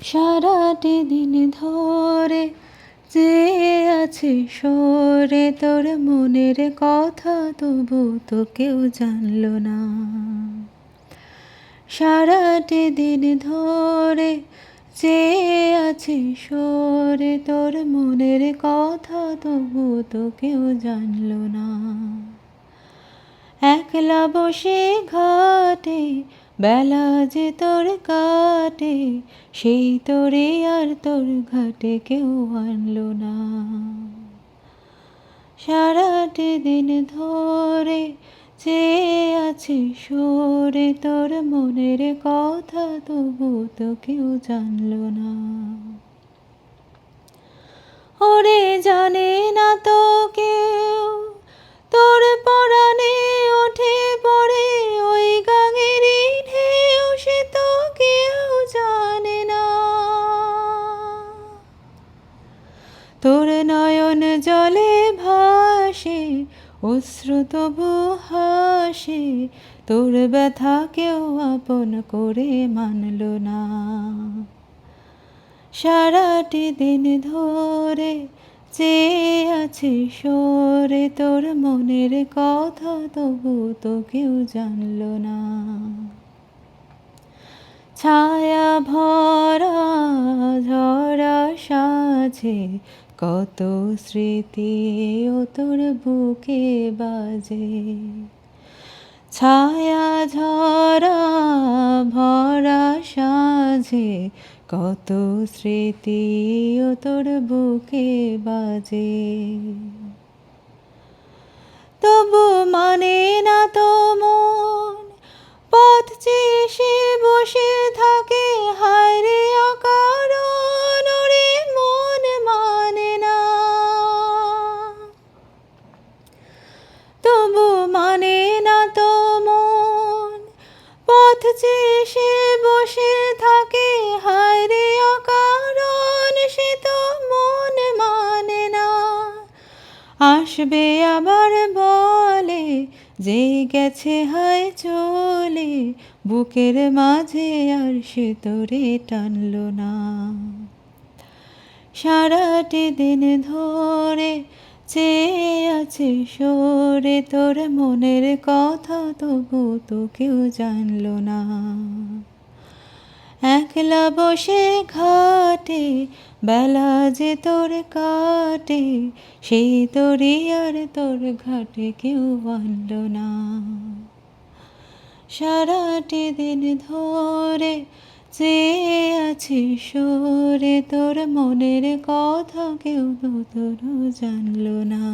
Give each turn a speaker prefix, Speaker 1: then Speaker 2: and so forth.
Speaker 1: সারাটি দিন ধরে চেয়ে আছি সরে তোর মনের কথা, তবু তো কেউ জানলো না। সারাটি দিন ধরে চেয়ে আছি সরে তোর মনের কথা, তবু তো কেউ জানলো না। একলা বসে ঘাটে বেলা যে তোর কাটে, সেই তোরে আর তোর ঘাটে কেউ আনলো না। সারাটি দিন ধরে চেয়ে আছি সরে তোর মনের কথা, তবু তো কেউ জানলো না। ওরে জানে না তো কেউ তোর পরাণে ওঠে পড়ে ওই গাঙেরই ঢেউ, সে তো কেউ জানে না। তোর নয়ন জলে ভাসে অশ্রু তবু হাসে, তোর ব্যথা কেউ আপন করে মানল না। সারাটি দিন ধরে চেয়ে আছি সরে তোর মনের কথা, তবু তো কেউ জানলো না। ছায়া ভরা ঝরা সাজে কত স্মৃতি ও তোর বুকে বাজে। ছায়া ঝরা ভরা সাজে কত স্মৃতি ও তোর বুকে বাজে। তবু মানে না তো মন পথ চেয়ে সে বসে থাকে, হায় রে অকারণ ওরে মন মানে না। তবু মানে না তো মন পথ চেয়ে সে বসে থাকে, হায় রে অকারণ সে তো মন মানে না। আসবে আবার বলে যে গেছে হায় চলে, বুকের মাঝে আর সে তোরে টানলো না। সারাটি দিন ধরে চেয়ে আছে সরে তোর মনের কথা, তবু তো কেউ জানলো না। একলা বসে ঘাটে বেলা যে তোর কাটে, সেই তোরই আর তোর ঘাটে কেউ আনলো না। সারাটি দিন ধরে চেয়ে আছি সরে তোর মনের কথা, কেউ তো তোর জানলো না।